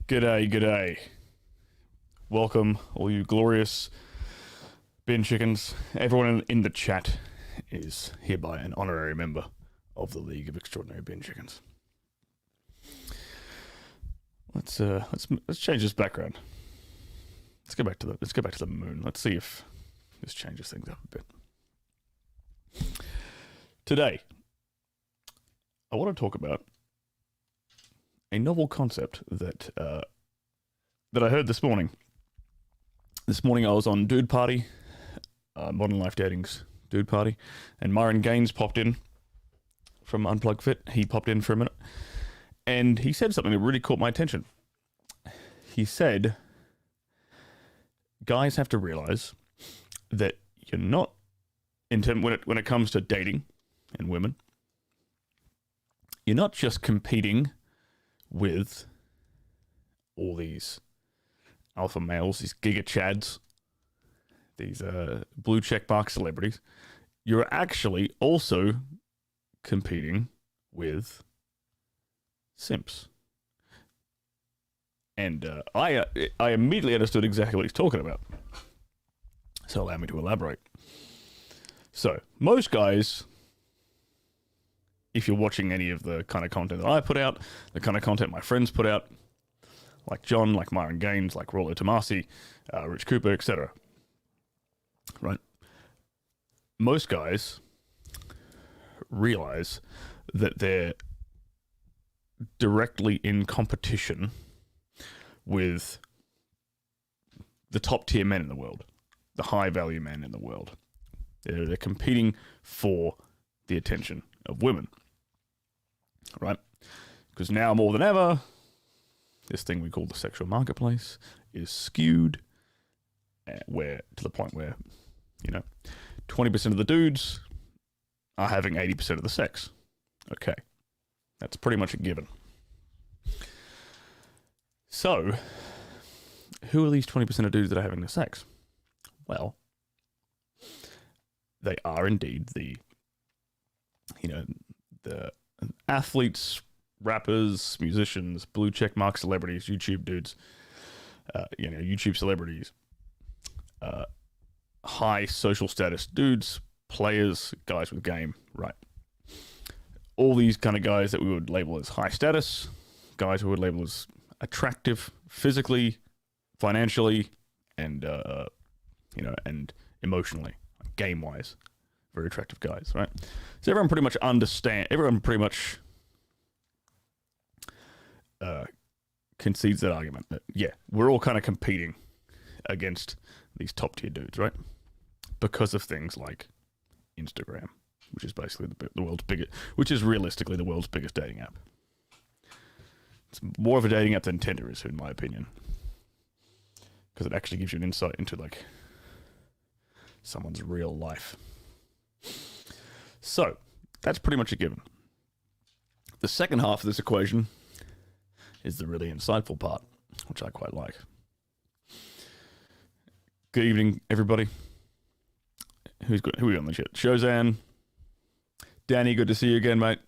G'day, g'day. Welcome, all you glorious bin chickens. Everyone in the chat is hereby an honorary member of the League of Extraordinary Bin Chickens. Let's change this background. Let's go back to the moon. Let's see if this changes things up a bit. Today, I want to talk about a novel concept that I heard this morning. This morning I was on Dude Party, Modern Life Dating's Dude Party, and Myron Gaines popped in from Unplugged Fit. He popped in for a minute, and he said something that really caught my attention. He said, guys have to realize that you're not, when it comes to dating and women, you're not just competing with all these alpha males, these giga chads, these blue checkmark celebrities. You're actually also competing with simps. And I immediately understood exactly what he's talking about. So allow me to elaborate. So most guys, if you're watching any of the kind of content that I put out, the kind of content my friends put out, like John, like Myron Gaines, like Rollo Tomasi, Rich Cooper, etc. Right? Most guys realize that they're directly in competition with the top tier men in the world, the high value men in the world. They're competing for the attention of women. Right? Because now more than ever, this thing we call the sexual marketplace is skewed to the point where, 20% of the dudes are having 80% of the sex. Okay. That's pretty much a given. So, who are these 20% of dudes that are having the sex? Well, they are indeed the athletes, rappers, musicians, blue checkmark celebrities, YouTube dudes, YouTube celebrities, high social status dudes, players, guys with game, right? All these kind of guys that we would label as high status, guys we would label as attractive physically, financially, and and emotionally, game-wise, very attractive guys, right? So everyone pretty much concedes that argument that, yeah, we're all kind of competing against these top tier dudes, right? Because of things like Instagram, which is basically the world's biggest, which is realistically the world's biggest dating app. It's more of a dating app than Tinder is, in my opinion, because it actually gives you an insight into like someone's real life. So that's pretty much a given. The second half of this equation is the really insightful part, which I quite like. Good evening, everybody. Who are we on the chat? Shozan, Danny, good to see you again, mate.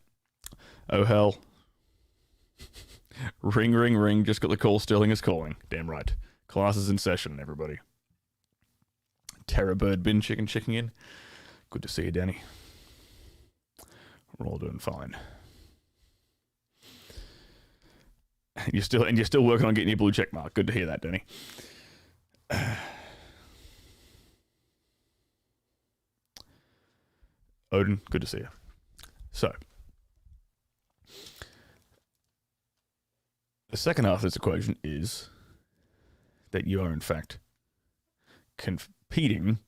Oh hell. Ring, ring, ring. Just got the call. Sterling is calling. Damn right. Class is in session, everybody. Terror Bird Bin Chicken checking in. Good to see you, Danny. We're all doing fine. You're still working on getting your blue check mark. Good to hear that, Danny. Odin, good to see you. So, the second half of this equation is that you are in fact competing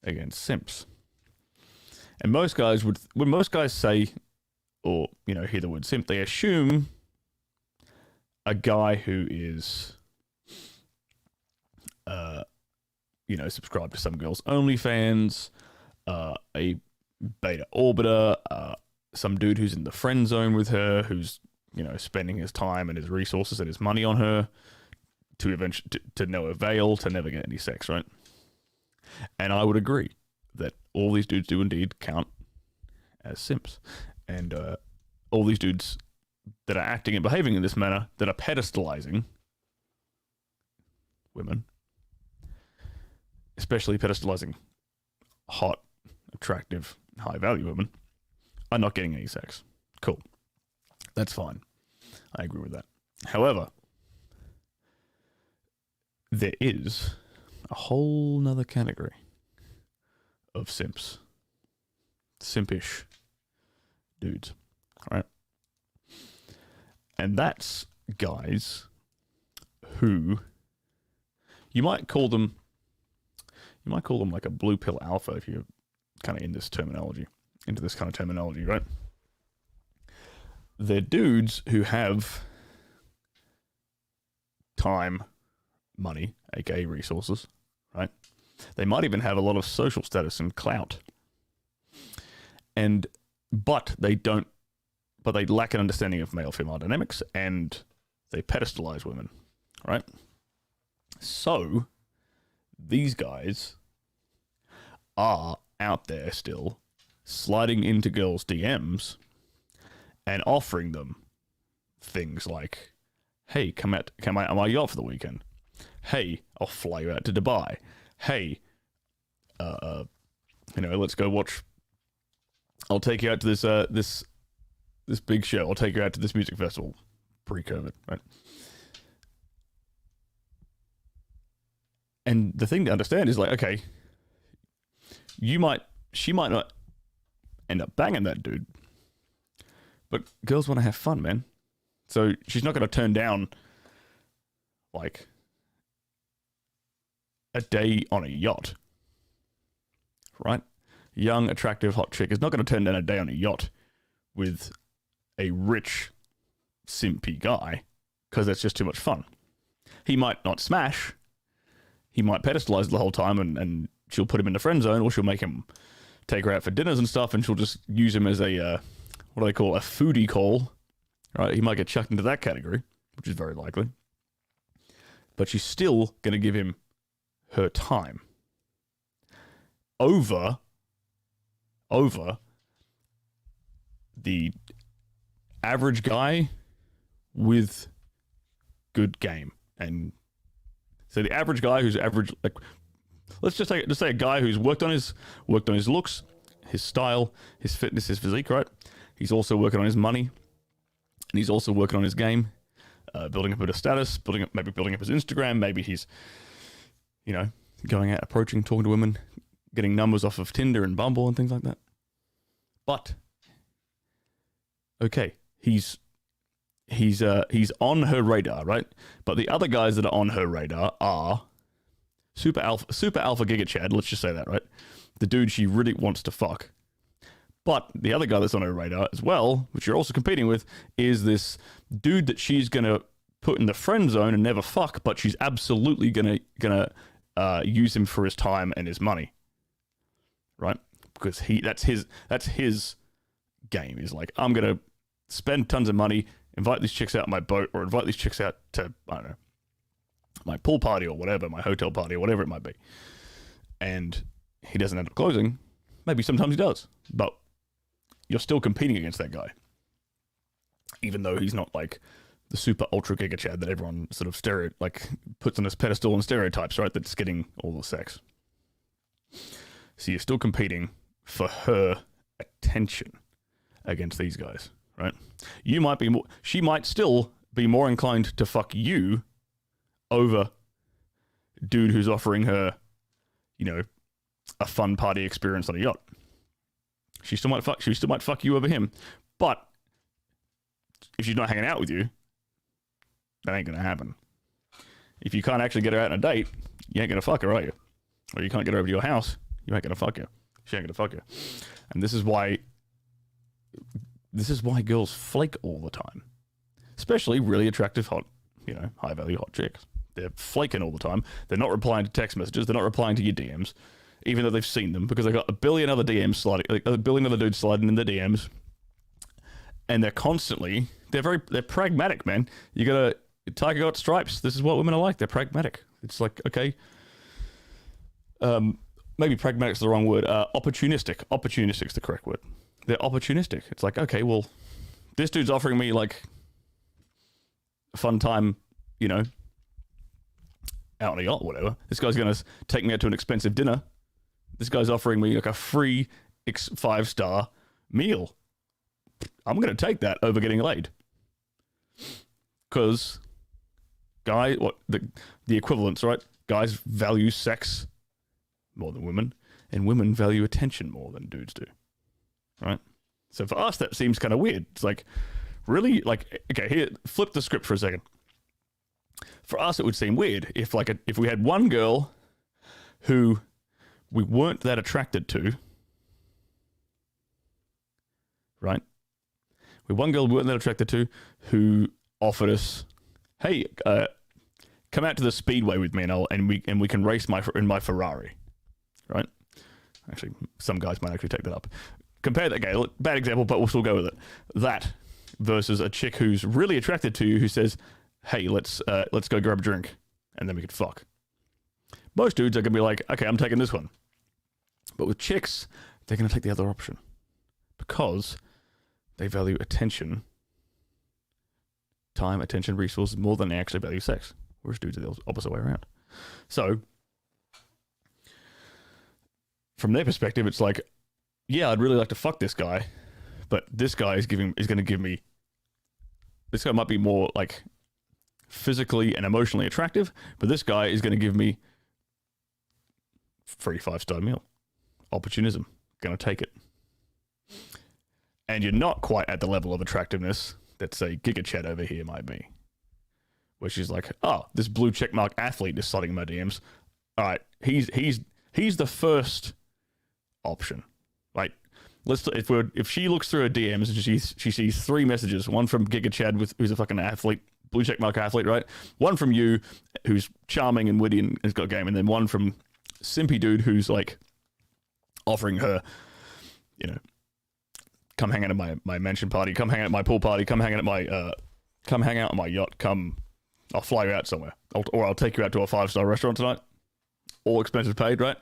against simps. And most guys when most guys say, or hear the word simp, they assume a guy who is subscribed to some girl's OnlyFans, a beta orbiter, some dude who's in the friend zone with her, who's spending his time and his resources and his money on her to no avail, to never get any sex, right? And I would agree that all these dudes do indeed count as simps, and all these dudes that are acting and behaving in this manner, that are pedestalizing women, especially pedestalizing hot, attractive, high-value women, are not getting any sex. Cool. That's fine. I agree with that. However, there is a whole nother category of simps. Simpish dudes, right? And that's guys who you might call them like a blue pill alpha if you're kind of into this kind of terminology, right? They're dudes who have time, money, aka resources, right? They might even have a lot of social status and clout. But they lack an understanding of male-female dynamics, and they pedestalize women, right? So these guys are out there still sliding into girls' DMs and offering them things like, hey, come out on my yacht for the weekend. Hey, I'll fly you out to Dubai. Hey, let's go watch. I'll take you out to this big show. I'll take you out to this music festival, pre-COVID, right? And the thing to understand is like, okay, she might not end up banging that dude, but girls want to have fun, man. So she's not going to turn down like a day on a yacht, right? Young, attractive, hot chick is not going to turn down a day on a yacht with a rich, simpy guy because that's just too much fun. He might not smash. He might pedestalize the whole time and she'll put him in the friend zone, or she'll make him take her out for dinners and stuff, and she'll just use him as a, what do they call, a foodie call, right? He might get chucked into that category, which is very likely. But she's still going to give him her time over the average guy with good game. And so the average guy who's average, like, let's just say a guy who's worked on his looks, his style, his fitness, his physique, right? He's also working on his money, and he's also working on his game, building up a bit of status, building up his Instagram. Maybe he's, going out, approaching, talking to women, getting numbers off of Tinder and Bumble and things like that. But okay, he's on her radar, right? But the other guys that are on her radar are super alpha giga chad, let's just say that, right? The dude she really wants to fuck. But the other guy that's on her radar as well, which you're also competing with, is this dude that she's gonna put in the friend zone and never fuck, but she's absolutely gonna use him for his time and his money, right? Because that's his game. He's like, I'm gonna spend tons of money, invite these chicks out on my boat, or invite these chicks out to, I don't know, my pool party or whatever, my hotel party or whatever it might be. And he doesn't end up closing. Maybe sometimes he does, but you're still competing against that guy, even though he's not like the super ultra giga chad that everyone sort of puts on this pedestal and stereotypes, right? That's getting all the sex. So you're still competing for her attention against these guys, right? She might still be more inclined to fuck you over dude who's offering her, a fun party experience on a yacht. She still might fuck you over him. But if she's not hanging out with you, that ain't gonna happen. If you can't actually get her out on a date, you ain't gonna fuck her, are you? Or you can't get her over to your house, you ain't gonna fuck her. She ain't gonna fuck you. And this is why girls flake all the time. Especially really attractive, hot, high value hot chicks. They're flaking all the time. They're not replying to text messages. They're not replying to your DMs, even though they've seen them, because they've got a billion other dudes sliding in the DMs. And they're pragmatic, man. You gotta, tiger got stripes. This is what women are like. They're pragmatic. It's like, okay, maybe pragmatic's the wrong word. Opportunistic. Opportunistic's the correct word. They're opportunistic. It's like, okay, well, this dude's offering me like a fun time, out on a yacht or whatever. This guy's going to take me out to an expensive dinner. This guy's offering me like a free 5-star meal. I'm going to take that over getting laid. Because the equivalence, right? Guys value sex more than women, and women value attention more than dudes do, right? So for us, that seems kind of weird. It's like, really? Like, okay, here, flip the script for a second. For us, it would seem weird if we had one girl who we weren't that attracted to, right? We had one girl we weren't that attracted to who offered us, hey, come out to the speedway with me and we can race in my Ferrari, right? Actually, some guys might actually take that up. Compare that, okay, bad example, but we'll still go with it. That versus a chick who's really attracted to you who says, hey, let's go grab a drink and then we could fuck. Most dudes are going to be like, okay, I'm taking this one. But with chicks, they're going to take the other option because they value attention, time, attention, resources more than they actually value sex. Whereas dudes are the opposite way around. So, from their perspective, it's like, yeah, I'd really like to fuck this guy, but this guy is going to give me. This guy might be more like physically and emotionally attractive, but this guy is going to give me free 5-star meal. Opportunism, going to take it. And you're not quite at the level of attractiveness that, say, Giga Chad over here might be. Where she's like, oh, this blue checkmark athlete is sliding in my DMs. All right, he's the first option. Like, if she looks through her DMs and she sees 3 messages, one from Giga Chad who's a fucking athlete, blue checkmark athlete, right? One from you, who's charming and witty and has got game, and then one from Simpy dude who's like offering her, you know, come hang out at my mansion party, come hang out at my pool party, come hang out at my yacht, I'll fly you out somewhere. Or I'll take you out to a 5-star restaurant tonight. All expenses paid, right?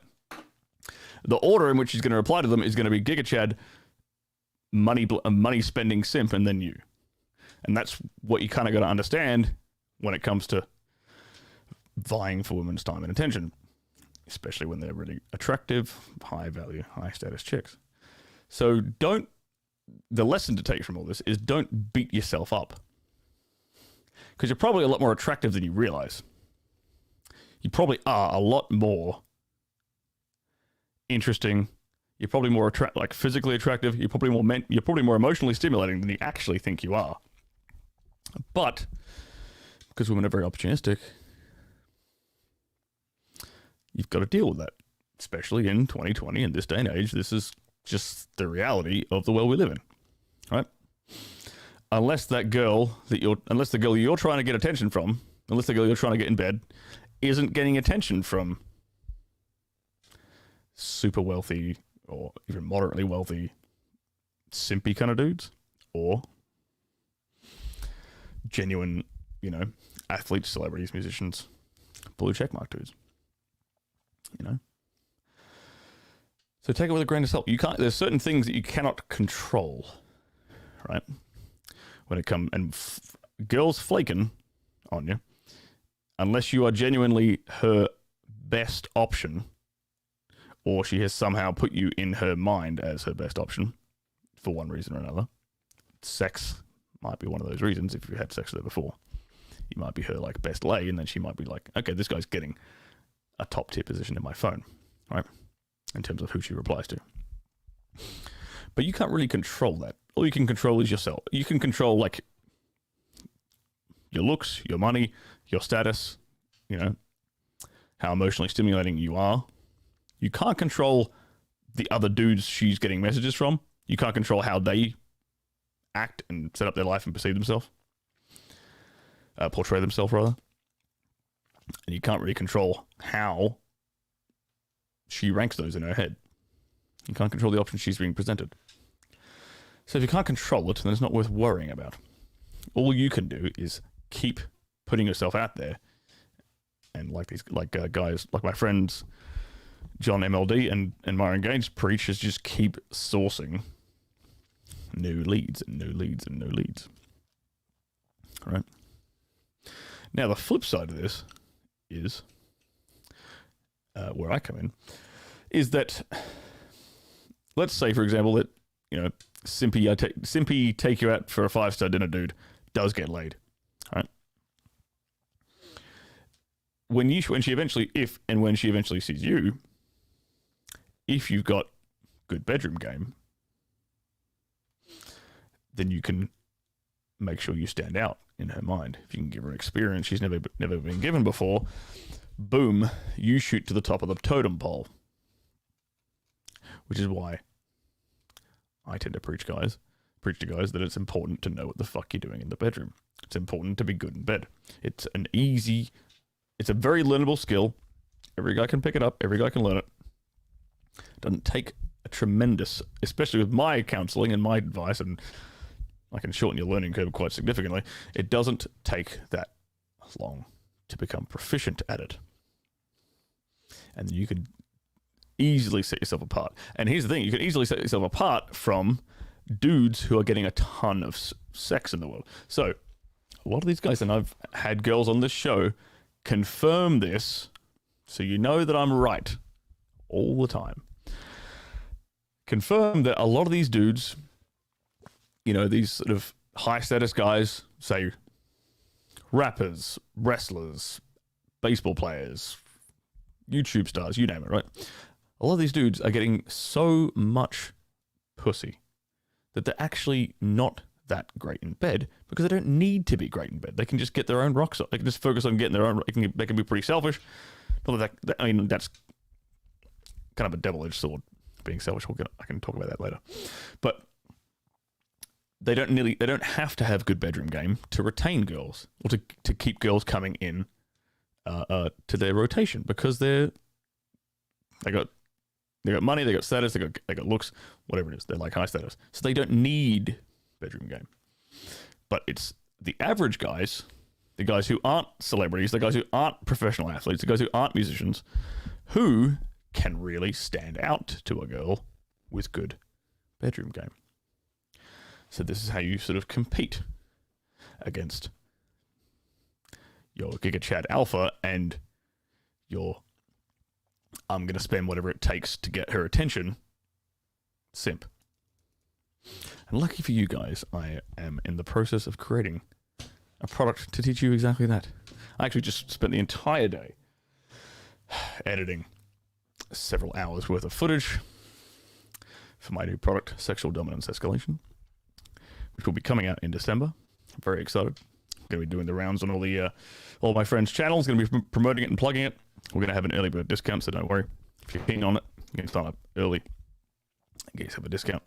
The order in which she's going to reply to them is going to be Giga Chad, money spending simp, and then you. And that's what you kind of got to understand when it comes to vying for women's time and attention, especially when they're really attractive, high value, high status chicks. So the lesson to take from all this is don't beat yourself up. Because you're probably a lot more attractive than you realize. You probably are a lot more interesting. You're probably more physically attractive. You're probably more emotionally stimulating than you actually think you are. But because women are very opportunistic, you've got to deal with that. Especially in 2020, in this day and age, this is just the reality of the world we live in, right? Unless the girl you're trying to get attention from, unless the girl you're trying to get in bed isn't getting attention from super wealthy or even moderately wealthy simpy kind of dudes, or genuine, you know, athletes, celebrities, musicians, blue checkmark dudes, you know. So take it with a grain of salt. There's certain things that you cannot control, right? When it comes, and girls flaking on you, unless you are genuinely her best option, or she has somehow put you in her mind as her best option for one reason or another. Sex might be one of those reasons. If you had sex with her before, you might be her like best lay, and then she might be like, okay, this guy's getting a top tier position in my phone, right? In terms of who she replies to. But you can't really control that. All you can control is yourself. You can control like your looks, your money, your status, you know, how emotionally stimulating you are. You can't control the other dudes she's getting messages from. You can't control how they act and set up their life and perceive themselves. Portray themselves, rather. And you can't really control how she ranks those in her head. You can't control the options she's being presented. So if you can't control it, then it's not worth worrying about. All you can do is keep putting yourself out there. And guys, like my friends John MLD and Myron Gaines preach, is just keep sourcing new leads and new leads and new leads. All right. Now, the flip side of this is where I come in, is that, let's say, for example, that, Simpy take you out for a 5-star dinner dude does get laid, right? When she eventually sees you, if you've got good bedroom game, then you can make sure you stand out in her mind. If you can give her an experience she's never been given before, boom, you shoot to the top of the totem pole. Which is why I tend to preach to guys that it's important to know what the fuck you're doing in the bedroom. It's important to be good in bed. It's a very learnable skill. Every guy can pick it up. Every guy can learn it. It doesn't take a tremendous, especially with my counseling and my advice, and I can shorten your learning curve quite significantly. It doesn't take that long to become proficient at it. And you can easily set yourself apart. And here's the thing, you can easily set yourself apart from dudes who are getting a ton of sex in the world. So, a lot of these guys, and I've had girls on this show confirm this, so you know that I'm right all the time. Confirm that a lot of these dudes, these sort of high status guys, say rappers, wrestlers, baseball players, YouTube stars, you name it, right? A lot of these dudes are getting so much pussy that they're actually not that great in bed because they don't need to be great in bed. They can just get their own rocks up. They can just focus on getting their own. They can be pretty selfish. That's kind of a double-edged sword. Being selfish, I can talk about that later. But they don't have to have good bedroom game to retain girls or to keep girls coming in to their rotation because they got money, they got status, they got looks, whatever it is. They're like high status, so they don't need bedroom game. But it's the average guys, the guys who aren't celebrities, the guys who aren't professional athletes, the guys who aren't musicians, who can really stand out to a girl with good bedroom game. So this is how you sort of compete against your Giga Chad Alpha and your I'm going to spend whatever it takes to get her attention simp. And lucky for you guys, I am in the process of creating a product to teach you exactly that. I actually just spent the entire day editing several hours worth of footage for my new product, Sexual Dominance Escalation, which will be coming out in December. I'm very excited. I'm going to be doing the rounds on all my friends' channels, going to be promoting it and plugging it. We're going to have an early bird discount, so don't worry. If you're keen on it, you can sign up early and get yourself a discount.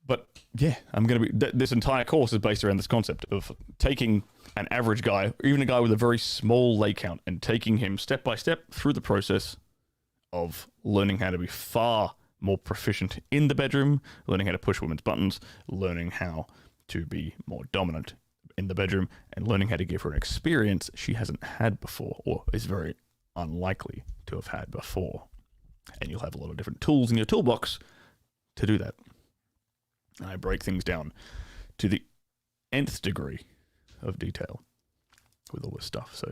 But yeah, I'm going to be. This entire course is based around this concept of taking an average guy, or even a guy with a very small lay count, and taking him step by step through the process of learning how to be far more proficient in the bedroom, learning how to push women's buttons, learning how to be more dominant in the bedroom, and learning how to give her an experience she hasn't had before, or is very unlikely to have had before. And you'll have a lot of different tools in your toolbox to do that. And I break things down to the nth degree of detail with all this stuff. So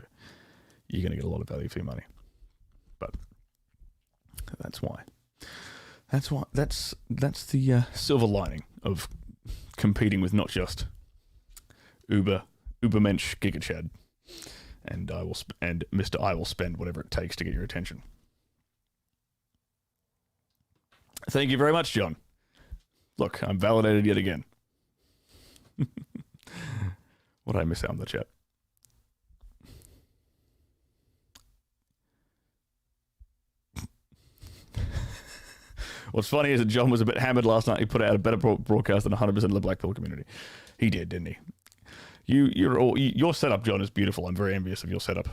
you're going to get a lot of value for your money. But that's why. That's the silver lining of competing with not just Ubermensch Giga Chad and Mr. I will spend whatever it takes to get your attention. Thank you very much, John. Look, I'm validated yet again. What did I miss out on the chat? What's funny is that John was a bit hammered last night. He put out a better broadcast than 100% of the Blackpool community. He did, didn't he? Your setup, John, is beautiful. I'm very envious of your setup.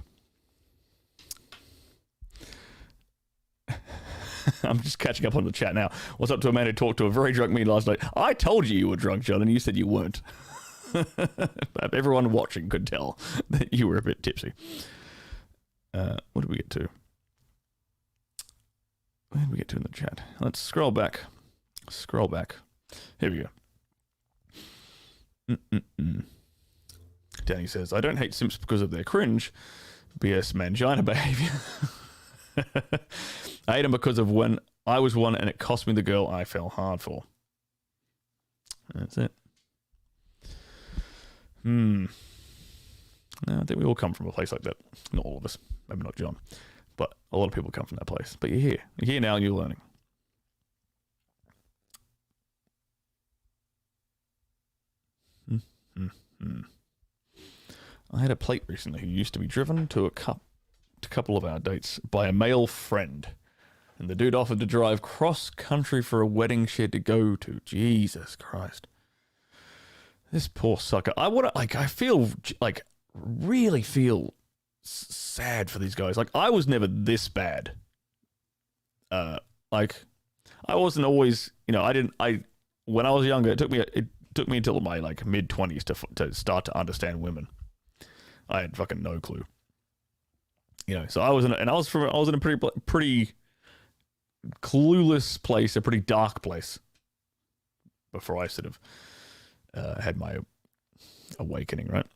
I'm just catching up on the chat now. What's up to a man who talked to a very drunk me last night? I told you were drunk, John, and you said you weren't. Everyone watching could tell that you were a bit tipsy. What did we get to? Where did we get to in the chat? Let's scroll back. Here we go. Danny says, I don't hate simps because of their cringe, BS mangina behavior. I hate him because of when I was one and it cost me the girl I fell hard for. That's it. No, I think we all come from a place like that. Not all of us. Maybe not John. But a lot of people come from that place. But you're here. You're here now and you're learning. I had a plate recently who used to be driven to a couple of our dates by a male friend. And the dude offered to drive cross-country for a wedding she had to go to. Jesus Christ. This poor sucker. I feel, really feel sad for these guys. Like, I was never this bad. I wasn't always, when I was younger, it took me until my, mid-20s to start to understand women. I had fucking no clue. So I was in a pretty clueless place, a pretty dark place before I sort of had my awakening, right?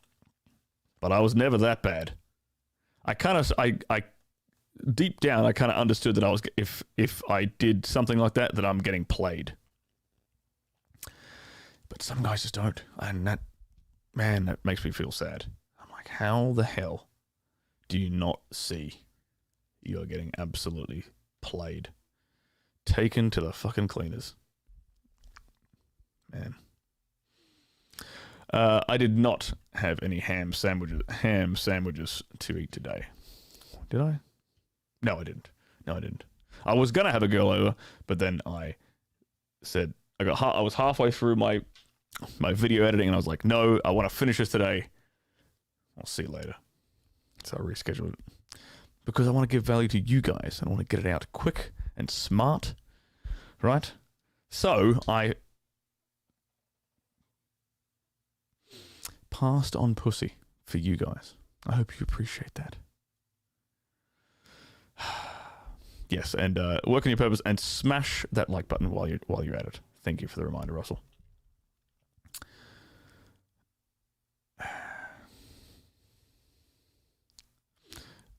But I was never that bad. I deep down, I kind of understood that I was, if I did something like that I'm getting played. But some guys just don't, and that makes me feel sad. I'm like, how the hell do you not see you're getting absolutely played? Taken to the fucking cleaners. Man. I did not have any ham sandwiches to eat today. Did I? No, I didn't. I was gonna have a girl over, but then I said I was halfway through my video editing, and I was like, no, I want to finish this today. I'll see you later. So I rescheduled it because I want to give value to you guys. I want to get it out quick and smart, right? So I passed on pussy for you guys. I hope you appreciate that. Yes, and work on your purpose and smash that like button while you're at it. Thank you for the reminder, Russell.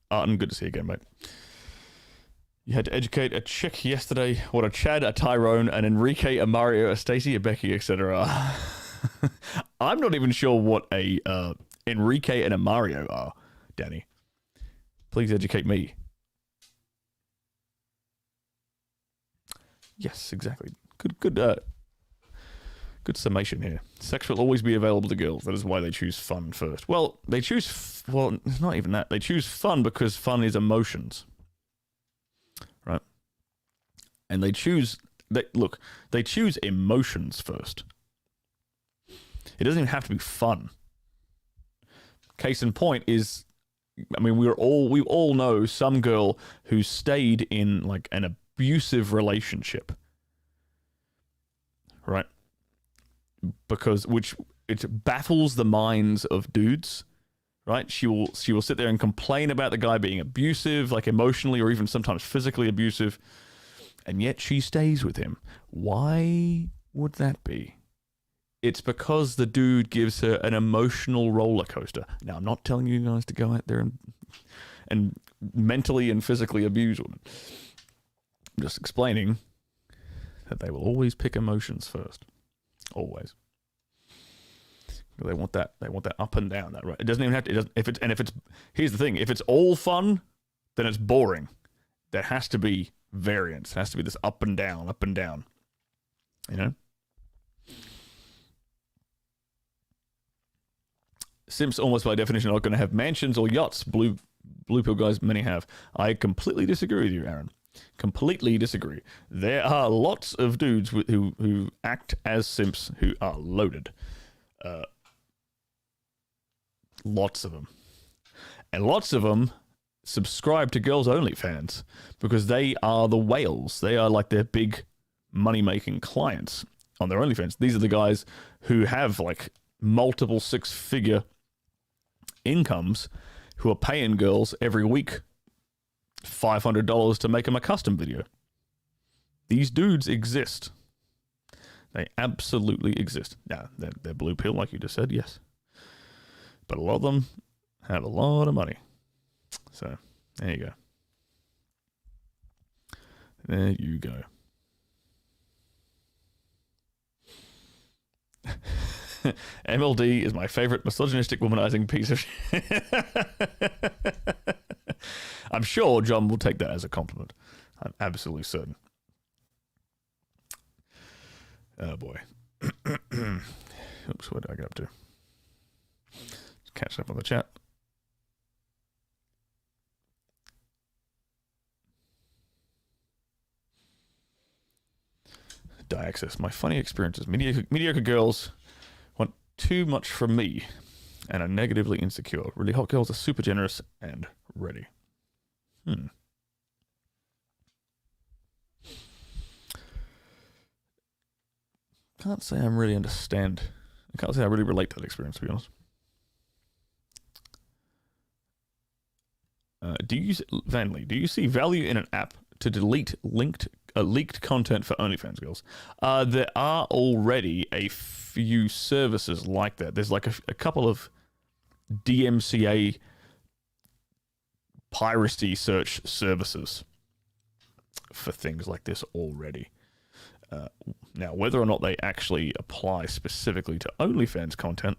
Arden, good to see you again, mate. You had to educate a chick yesterday. What, a Chad, a Tyrone, an Enrique, a Mario, a Stacy, a Becky, etc. I'm not even sure what a Enrique and a Mario are, Danny. Please educate me. Yes, exactly. Good summation here. Sex will always be available to girls. That is why they choose fun first. Well, it's not even that. They choose fun because fun is emotions. Right? And they choose emotions first. It doesn't even have to be fun. Case in point is, we all know some girl who stayed in like an abusive relationship. Right? Because it baffles the minds of dudes, right? She will sit there and complain about the guy being abusive, like emotionally or even sometimes physically abusive, and yet she stays with him. Why would that be? It's because the dude gives her an emotional roller coaster. Now, I'm not telling you guys to go out there and mentally and physically abuse women. I'm just explaining that they will always pick emotions first. Always. They want that up and down, that right. It doesn't even have to, here's the thing, if it's all fun, then it's boring. There has to be variance. It has to be this up and down. You know? Simps almost by definition are not going to have mansions or yachts. Blue pill guys, many have. I completely disagree with you, Aaron. Completely disagree. There are lots of dudes who act as simps who are loaded. Lots of them. And lots of them subscribe to Girls Only fans because they are the whales. They are like their big money-making clients on their OnlyFans. These are the guys who have like multiple six-figure incomes who are paying girls every week $500 to make them a custom video. These dudes exist. They absolutely exist. Now, they're blue pill, like you just said, yes. But a lot of them have a lot of money. So, there you go. There you go. MLD is my favorite misogynistic womanizing piece of shit. I'm sure John will take that as a compliment. I'm absolutely certain. Oh boy. Oops, what did I get up to? Just catching up on the chat. Diaxis. My funny experiences. Mediocre girls want too much from me and are negatively insecure. Really hot girls are super generous and ready. Can't say I really understand. I can't say I really relate to that experience, to be honest. Vanley, do you see value in an app to delete leaked content for OnlyFans girls? There are already a few services like that. There's like a couple of DMCA piracy search services for things like this already. Now, whether or not they actually apply specifically to OnlyFans content,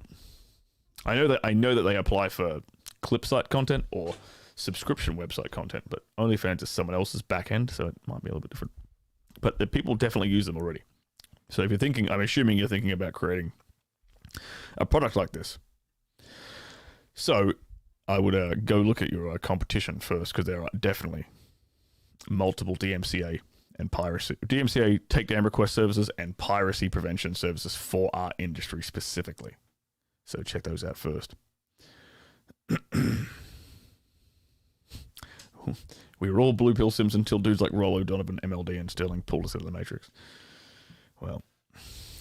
I know that they apply for clip site content or subscription website content, but OnlyFans is someone else's back end, so it might be a little bit different. But the people definitely use them already. So if you're thinking, I'm assuming you're thinking about creating a product like this. So I would go look at your competition first, because there are definitely multiple DMCA and piracy, DMCA takedown request services and piracy prevention services for our industry specifically. So check those out first. We were all blue pill Sims until dudes like Rollo, Donovan, MLD, and Sterling pulled us out of the Matrix. Well,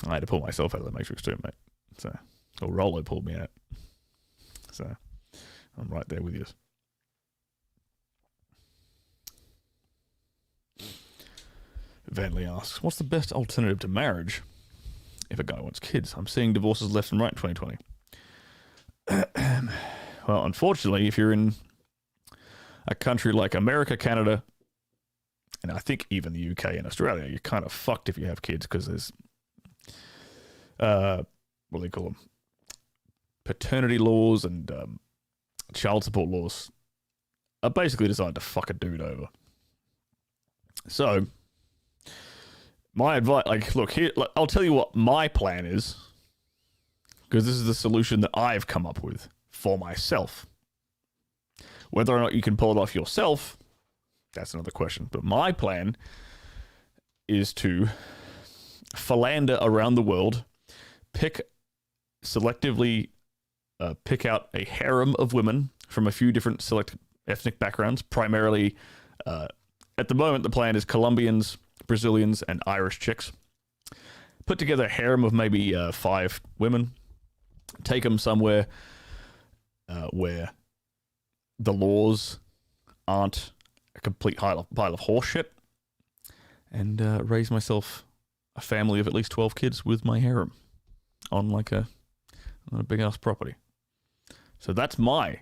I had to pull myself out of the Matrix too, mate. So, or Rollo pulled me out. So, I'm right there with you. Vanley asks, what's the best alternative to marriage if a guy wants kids? I'm seeing divorces left and right in 2020. Well, unfortunately, if you're in a country like America, Canada, and I think even the UK and Australia, you're kind of fucked if you have kids, because there's, what do they call them? Paternity laws and child support laws are basically designed to fuck a dude over. So, my advice, like, look, here, I'll tell you what my plan is, because this is the solution that I've come up with for myself. Whether or not you can pull it off yourself, that's another question. But my plan is to philander around the world, selectively pick out a harem of women from a few different select ethnic backgrounds. Primarily, at the moment, the plan is Colombians, Brazilians, and Irish chicks. Put together a harem of maybe 5 women. Take them somewhere where the laws aren't a complete pile of horse shit, and raise myself a family of at least 12 kids with my harem on a big ass property. So that's my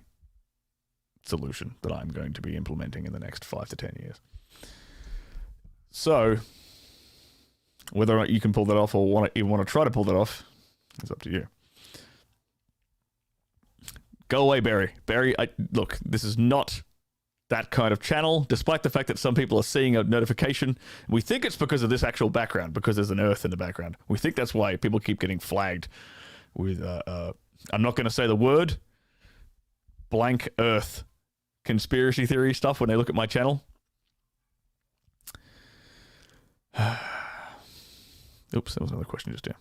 solution that I'm going to be implementing in the next 5 to 10 years. So whether or not you can pull that off or even want to try to pull that off is up to you. Go away, Barry. Barry, look, this is not that kind of channel, despite the fact that some people are seeing a notification. We think it's because of this actual background, because there's an earth in the background. We think that's why people keep getting flagged with, I'm not going to say the word, blank earth conspiracy theory stuff when they look at my channel. Oops, that was another question just there.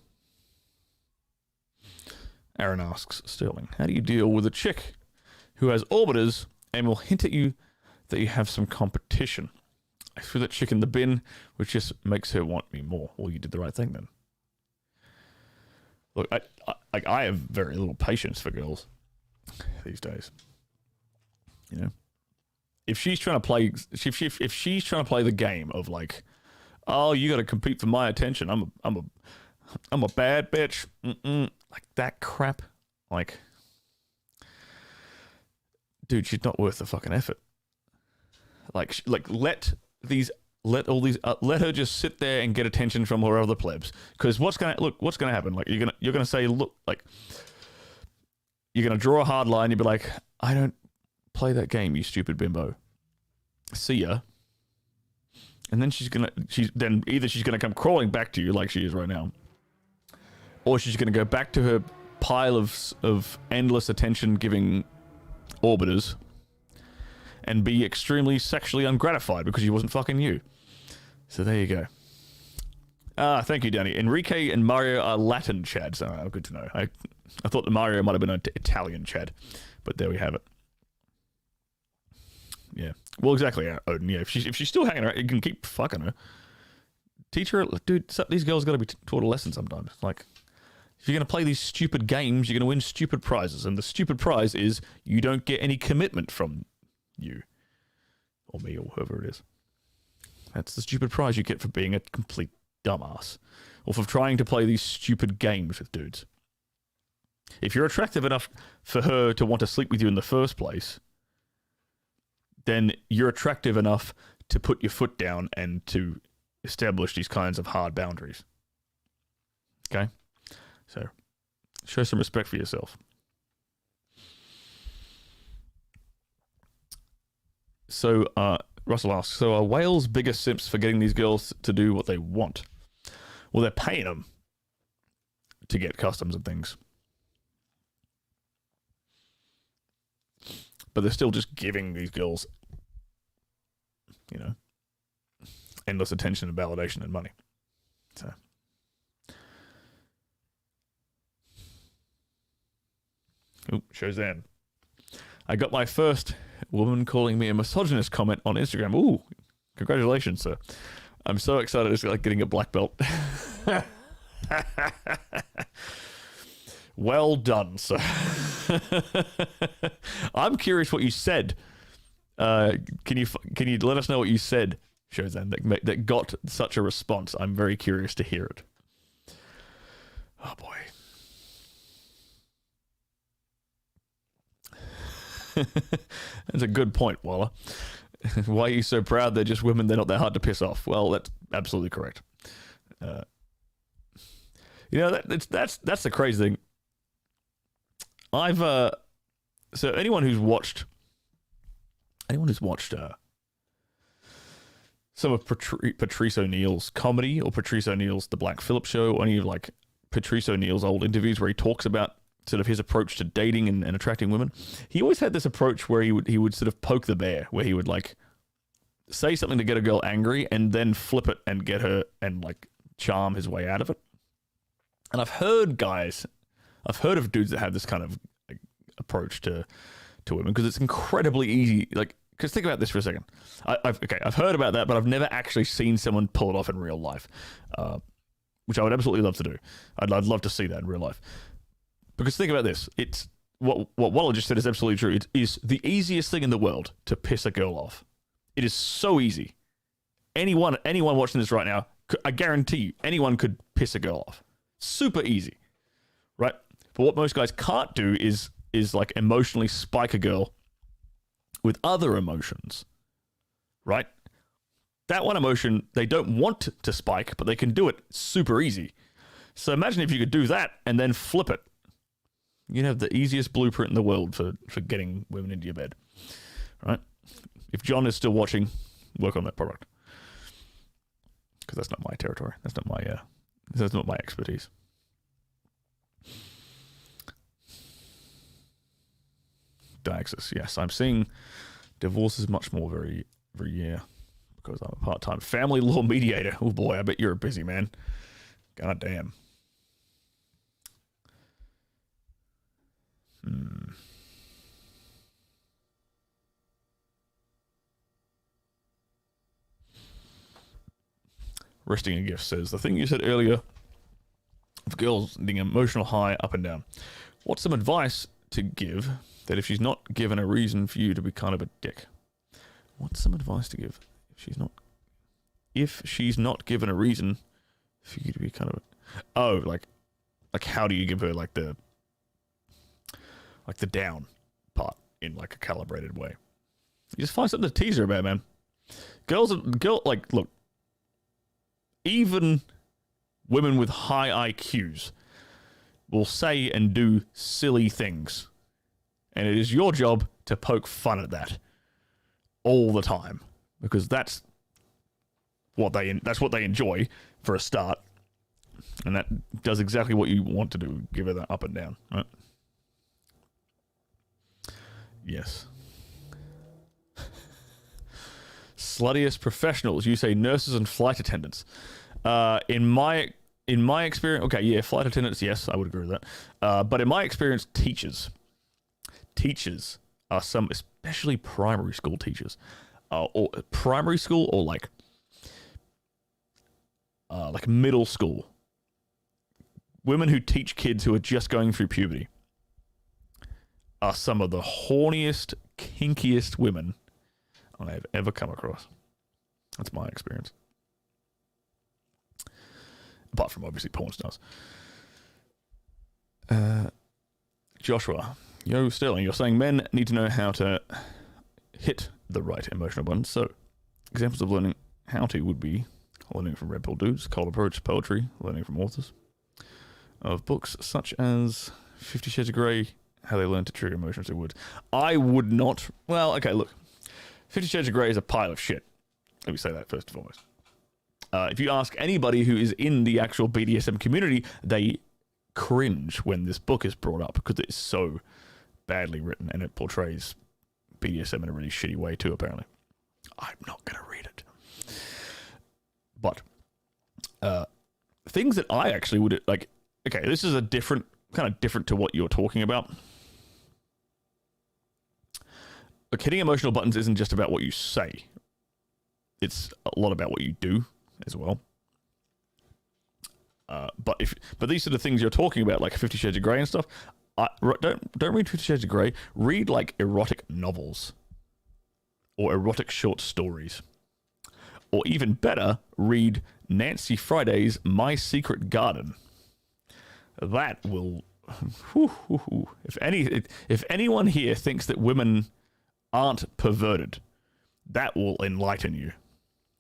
Aaron asks, Sterling, how do you deal with a chick who has orbiters and will hint at you that you have some competition? I threw that chick in the bin, which just makes her want me more. Well, you did the right thing then. Look, I have very little patience for girls these days. You know, if she's trying to play, if she's trying to play the game of like, oh, you got to compete for my attention. I'm a bad bitch. Like that crap. Like, dude, she's not worth the fucking effort. Like let these let her just sit there and get attention from her other plebs. Because what's gonna happen? Like you're gonna say, look, like you're gonna draw a hard line. You'll be like, I don't play that game, you stupid bimbo. See ya. And then she's gonna come crawling back to you like she is right now, or she's gonna go back to her pile of endless attention giving orbiters and be extremely sexually ungratified because she wasn't fucking you. So there you go. Thank you, Danny. Enrique and Mario are Latin chads. Oh, good to know. I thought the Mario might have been an Italian chad, but there we have it. Yeah. Well, exactly, Odin. Yeah. If she's still hanging around, you can keep fucking her. Teach her, dude. These girls got to be taught a lesson sometimes. Like, if you're gonna play these stupid games, you're gonna win stupid prizes, and the stupid prize is you don't get any commitment from you or me or whoever it is. That's the stupid prize you get for being a complete dumbass, or for trying to play these stupid games with dudes. If you're attractive enough for her to want to sleep with you in the first place, then you're attractive enough to put your foot down and to establish these kinds of hard boundaries. Okay? So, show some respect for yourself. So, Russell asks, so are whales bigger simps for getting these girls to do what they want? Well, they're paying them to get customs and things. But they're still just giving these girls, you know, endless attention and validation and money. So, Shozan. I got my first woman calling me a misogynist comment on Instagram. Ooh, congratulations, sir. I'm so excited. It's like getting a black belt. Well done, sir. I'm curious what you said. Can you let us know what you said, Shozan, that got such a response? I'm very curious to hear it. Oh boy. That's a good point, Waller. Why are you so proud they're just women? They're not that hard to piss off. Well, that's absolutely correct. You know, that's the crazy thing. I've so anyone who's watched some of Patrice O'Neill's comedy, or Patrice O'Neill's The Black Phillip Show, or any of like Patrice O'Neill's old interviews where he talks about sort of his approach to dating and attracting women, he always had this approach where he would sort of poke the bear, where he would like say something to get a girl angry and then flip it and get her and like charm his way out of it. And I've heard of dudes that have this kind of like, approach to women, because it's incredibly easy. Like, because think about this for a second. I've heard about that, but I've never actually seen someone pull it off in real life, which I would absolutely love to do. I'd love to see that in real life. Because think about this. It's what Waller just said is absolutely true. It is the easiest thing in the world to piss a girl off. It is so easy. Anyone watching this right now, I guarantee you, anyone could piss a girl off. Super easy, right? But what most guys can't do is like emotionally spike a girl with other emotions, right? That one emotion they don't want to spike, but they can do it super easy. So imagine if you could do that and then flip it. You'd have the easiest blueprint in the world for getting women into your bed, right? If John is still watching, work on that product, because that's not my territory. That's not my expertise. Diaxis, yes, I'm seeing divorces much more every year because I'm a part-time family law mediator. Oh boy, I bet you're a busy man. God damn. Resting a Gift says, the thing you said earlier of girls needing emotional high up and down. What's some advice to give that if she's not given a reason for you to be kind of a dick? What's some advice to give if she's not given a reason for you to be kind of a... like how do you give her like the down part in like a calibrated way? You just find something to tease her about, man. Look, even women with high IQs will say and do silly things. And it is your job to poke fun at that all the time, because that's what they enjoy for a start, and that does exactly what you want to do. Give it that up and down, right? Yes. Sluttiest professionals. You say nurses and flight attendants. In my experience, okay, yeah, flight attendants, yes, I would agree with that. But in my experience, teachers are some, especially primary school teachers, or primary school, or like middle school. Women who teach kids who are just going through puberty are some of the horniest, kinkiest women I have ever come across. That's my experience. Apart from obviously porn stars. Joshua. Yo, Sterling, you're saying men need to know how to hit the right emotional buttons. So, examples of learning how to would be learning from Red Pill Dudes, Cold Approach Poetry, learning from authors of books such as 50 Shades of Grey, how they learn to trigger emotions through words. I would not... Well, okay, look. 50 Shades of Grey is a pile of shit. Let me say that first and foremost. If you ask anybody who is in the actual BDSM community, they cringe when this book is brought up because it's so badly written and it portrays BDSM in a really shitty way too, apparently. I'm not going to read it. But things that I actually would... like. Okay, this is a different to what you're talking about. Like, hitting emotional buttons isn't just about what you say. It's a lot about what you do as well. But these sort of things you're talking about, like 50 Shades of Grey and stuff, don't read 50 Shades of Grey. Read like erotic novels or erotic short stories. Or even better, read Nancy Friday's My Secret Garden. That will... If anyone here thinks that women aren't perverted, that will enlighten you.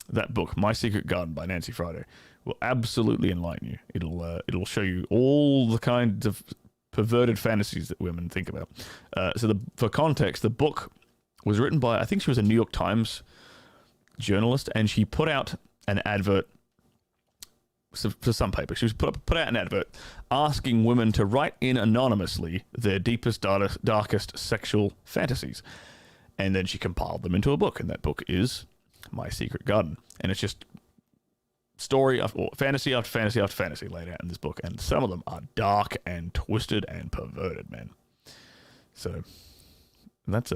That book, My Secret Garden by Nancy Friday, will absolutely enlighten you. It'll show you all the kinds of perverted fantasies that women think about. For context, the book was written by, I think she was a New York Times journalist, and she put out an advert for some paper. She was put out an advert asking women to write in anonymously their deepest, darkest sexual fantasies. And then she compiled them into a book, and that book is My Secret Garden. And it's just story or fantasy after fantasy after fantasy laid out in this book, and some of them are dark and twisted and perverted, man. So that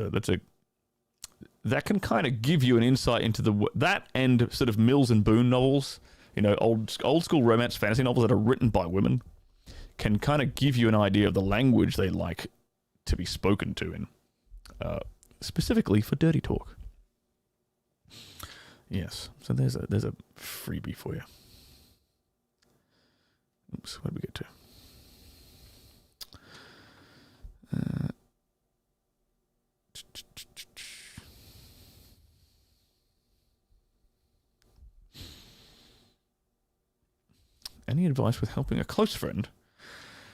can kind of give you an insight into that and sort of Mills and Boon novels. You know, old school romance fantasy novels that are written by women can kind of give you an idea of the language they like to be spoken to in, specifically for dirty talk. Yes, so there's a freebie for you. Oops, where did we get to? Any advice with helping a close friend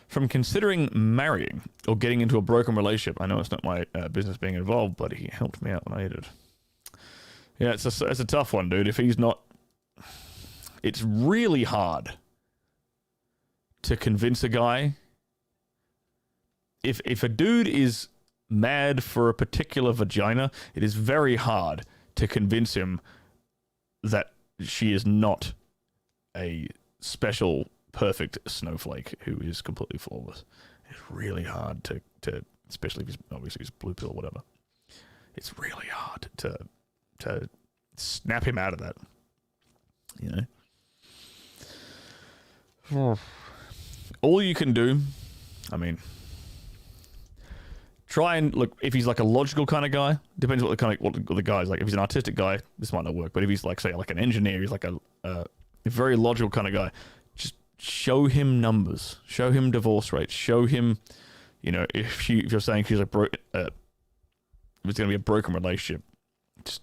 from considering marrying or getting into a broken relationship? I know it's not my business being involved, but he helped me out when I needed. Yeah, it's a tough one, dude. If he's not... It's really hard to convince a guy. If a dude is mad for a particular vagina, it is very hard to convince him that she is not a special, perfect snowflake who is completely flawless. It's really hard to especially if he's blue pill or whatever. It's really hard to snap him out of that, you know. All you can do, I mean, try and look. If he's like a logical kind of guy, depends what the guy's like. If he's an artistic guy, this might not work. But if he's like, say, like an engineer, he's like a very logical kind of guy. Just show him numbers, show him divorce rates, show him, you know, if you're saying she's if it's going to be a broken relationship, just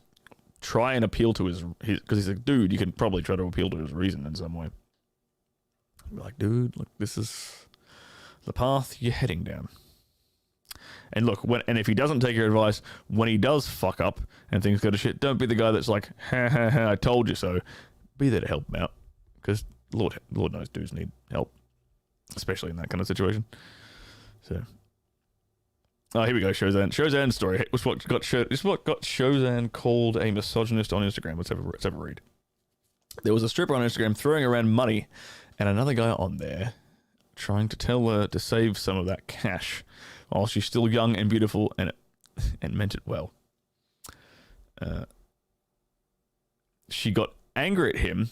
try and appeal to his because he's a dude. You can probably try to appeal to his reason in some way. Be like, dude, look, this is the path you're heading down. And look, and if he doesn't take your advice, when he does fuck up and things go to shit, don't be the guy that's like, ha ha ha, I told you so. Be there to help him out, because Lord knows dudes need help, especially in that kind of situation. So, oh, here we go. Shozan's story. It's what got Shozan called a misogynist on Instagram. Let's have a read. There was a stripper on Instagram throwing around money, and another guy on there trying to tell her to save some of that cash while she's still young and beautiful and meant it well. She got angry at him,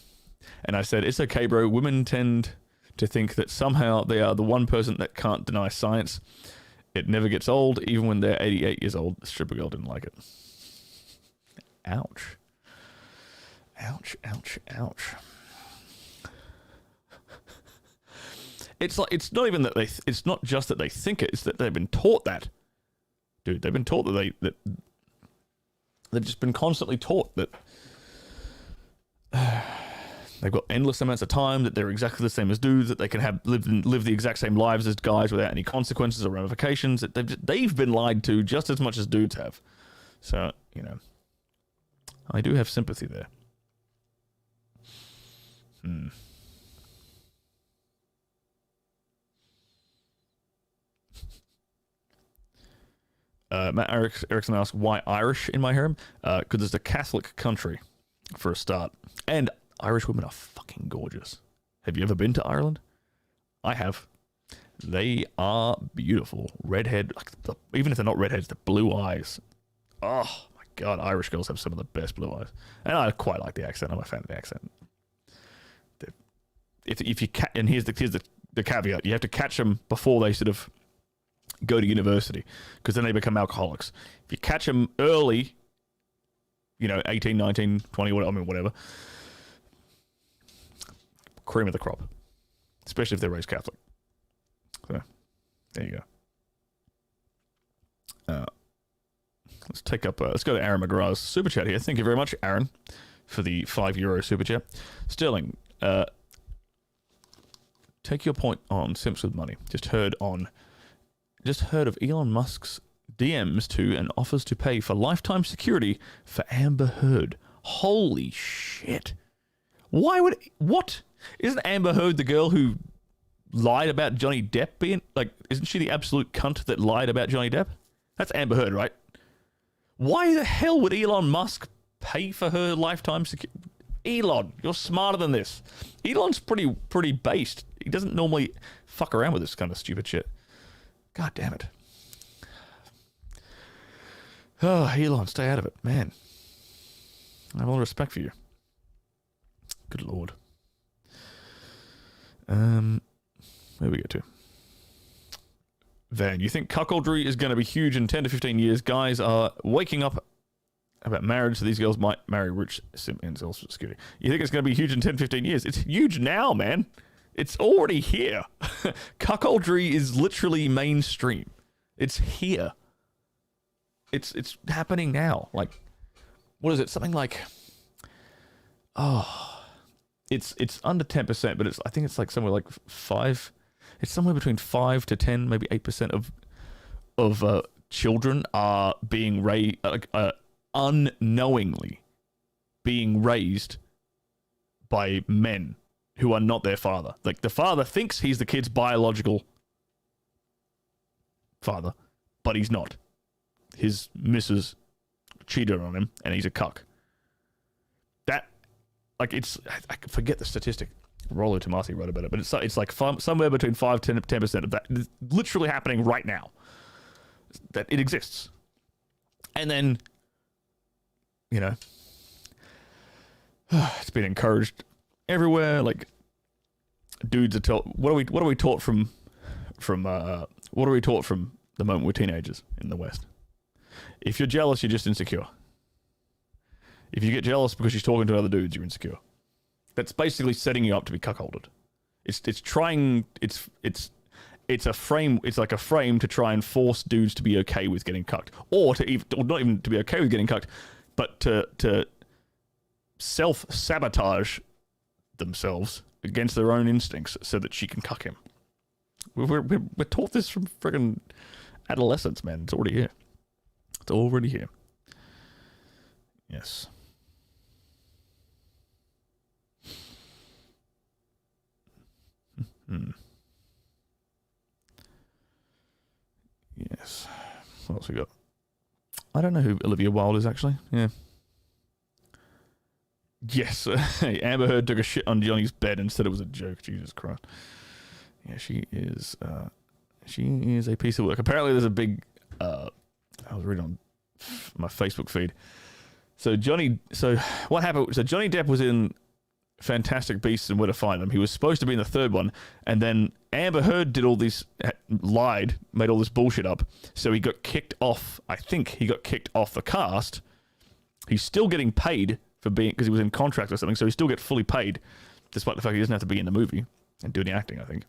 and I said, it's okay, bro. Women tend to think that somehow they are the one person that can't deny science. It never gets old, even when they're 88 years old. The stripper girl didn't like it. Ouch. Ouch, ouch, ouch. It's like, it's not even that it's not just that they think it, it's that they've been taught that. Dude, they've been taught that they've just been constantly taught that they've got endless amounts of time, that they're exactly the same as dudes, that they can live the exact same lives as guys without any consequences or ramifications. That they've been lied to just as much as dudes have. So, you know, I do have sympathy there. Matt Erickson asks, why Irish in my harem? Because it's a Catholic country, for a start. And Irish women are fucking gorgeous. Have you ever been to Ireland? I have. They are beautiful. Redhead, even if they're not redheads, the blue eyes. Oh my god, Irish girls have some of the best blue eyes. And I quite like the accent. I'm a fan of the accent. If you and here's the caveat: you have to catch them before they sort of go to university, because then they become alcoholics. If you catch them early, 18, 19, 20, whatever, cream of the crop, especially if they're raised Catholic. So, there you go. Let's go to Aaron McGrath's super chat here. Thank you very much, Aaron, for the €5 super chat. Sterling, take your point on Simps with money. Just heard of Elon Musk's DMs to and offers to pay for lifetime security for Amber Heard. Holy shit. What? Isn't Amber Heard the girl who lied about Johnny Depp being, isn't she the absolute cunt that lied about Johnny Depp? That's Amber Heard, right? Why the hell would Elon Musk pay for her lifetime security? Elon, you're smarter than this. Elon's pretty based. He doesn't normally fuck around with this kind of stupid shit. God damn it. Oh, Elon, stay out of it, man. I have all respect for you. Good lord. Where we go to? Van, you think cuckoldry is going to be huge in 10 to 15 years? Guys are waking up about marriage, so these girls might marry rich simp and social security. You think it's going to be huge in 10 to 15 years? It's huge now, man. It's already here. Cuckoldry is literally mainstream. It's here. It's happening now. What is it? Something like, it's under 10%, but I think it's somewhere like 5. It's somewhere between 5 to 10, maybe 8% of children are being raised, unknowingly being raised by men who are not their father. The father thinks he's the kid's biological father, but he's not. His missus cheated on him, and he's a cuck. I forget the statistic. Rollo Tomasi wrote about it, but it's somewhere between 5 to 10% of that. It's literally happening right now. That it exists. And then, it's been encouraged everywhere. Dudes are taught. What are we taught from what are we taught from the moment we're teenagers in the West? If you're jealous, you're just insecure. If you get jealous because she's talking to other dudes, you're insecure. That's basically setting you up to be cuckolded. It's a frame. It's like a frame to try and force dudes to be okay with getting cucked, or not even to be okay with getting cucked, but to self-sabotage themselves against their own instincts so that she can cuck him. We're taught this from friggin' adolescence, man. It's already here. It's already here. Yes. Yes. What else we got? I don't know who Olivia Wilde is, actually. Yeah. Yes. Amber Heard took a shit on Johnny's bed and said it was a joke. Jesus Christ. Yeah, she is a piece of work. Apparently there's a big... I was reading on my Facebook feed. So what happened? So Johnny Depp was in Fantastic Beasts and Where to Find Them. He was supposed to be in the third one, and then Amber Heard did all this, lied, made all this bullshit up. So he got kicked off. I think he got kicked off the cast. He's still getting paid for being, because he was in contract or something. So he still gets fully paid, despite the fact he doesn't have to be in the movie and do any acting, I think.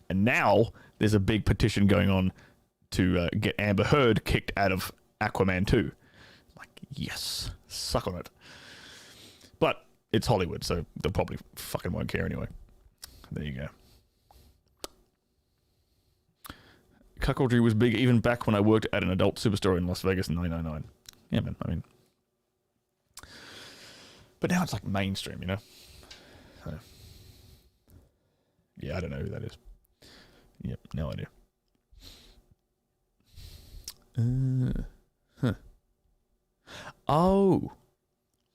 And now there's a big petition going on to get Amber Heard kicked out of Aquaman 2. Like, yes, suck on it. But it's Hollywood, so they'll probably fucking won't care anyway. There you go. Cuckoldry was big even back when I worked at an adult superstore in Las Vegas in 1999. Yeah, man, I mean... But now it's like mainstream, you know? So, yeah, I don't know who that is. Yep, no idea. Oh.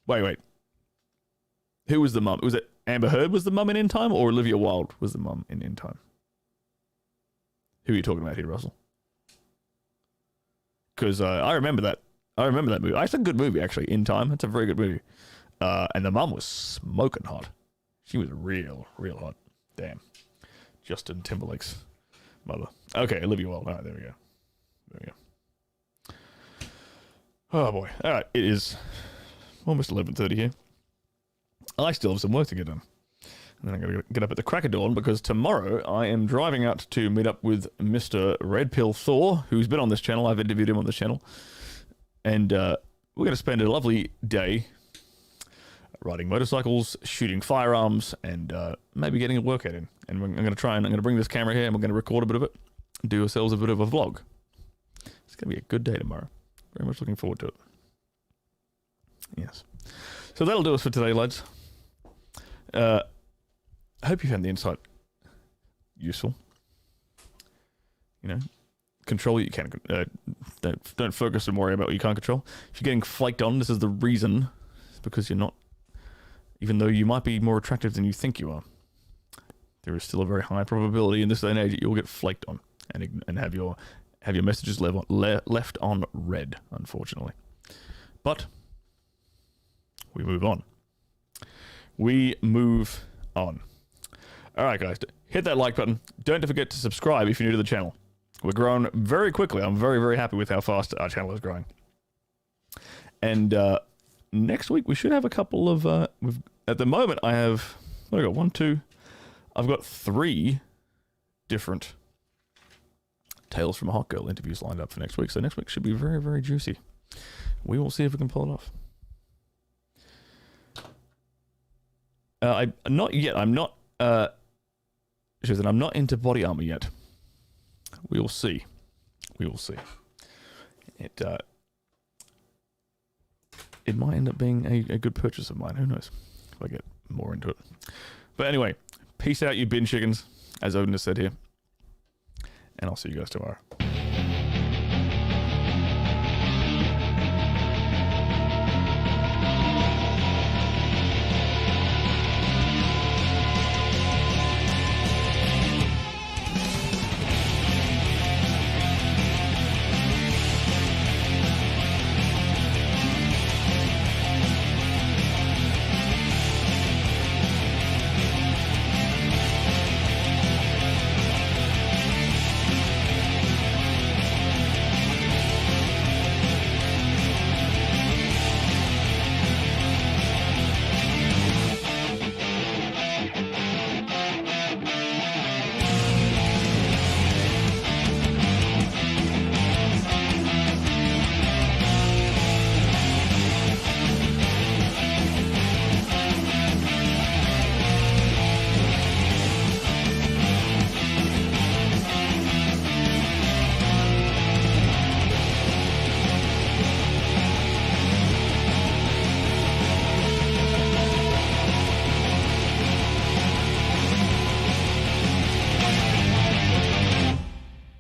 Wait. Who was the mum? Was it Amber Heard was the mum in In Time, or Olivia Wilde was the mum in In Time? Who are you talking about here, Russell? Because I remember that. I remember that movie. It's a good movie, actually, In Time. It's a very good movie. And the mum was smoking hot. She was real hot. Damn. Justin Timberlake's mother. Okay, Olivia Wilde. All right, there we go. Oh, boy. All right, it is almost 11:30 here. I still have some work to get done. And then I'm going to get up at the crack of dawn, because tomorrow I am driving out to meet up with Mr. Red Pill Thor, who's been on this channel. I've interviewed him on this channel. And we're going to spend a lovely day riding motorcycles, shooting firearms, and maybe getting a workout in. And I'm going to bring this camera here, and we're going to record a bit of it, and do ourselves a bit of a vlog. It's going to be a good day tomorrow. Very much looking forward to it. Yes. So that'll do us for today, lads. I hope you found the insight useful. You know, control what you can. Don't focus and worry about what you can't control. If you're getting flaked on, this is the reason. It's because you're not, even though you might be more attractive than you think you are, there is still a very high probability in this day and age that you'll get flaked on and have your messages left on red, unfortunately. But we move on. All right, guys, hit that like button. Don't forget to subscribe if you're new to the channel. We're growing very quickly. I'm very, very happy with how fast our channel is growing. And next week we should have a couple of... at the moment, I have... What do I got? 1, 2... I've got 3 different Tales from a Hot Girl interviews lined up for next week. So next week should be very, very juicy. We will see if we can pull it off. Not yet. I'm not... she said, I'm not into body armor yet. We will see. We will see. It might end up being a good purchase of mine. Who knows? If I get more into it. But anyway, peace out, you bin chickens, as Odin has said here. And I'll see you guys tomorrow.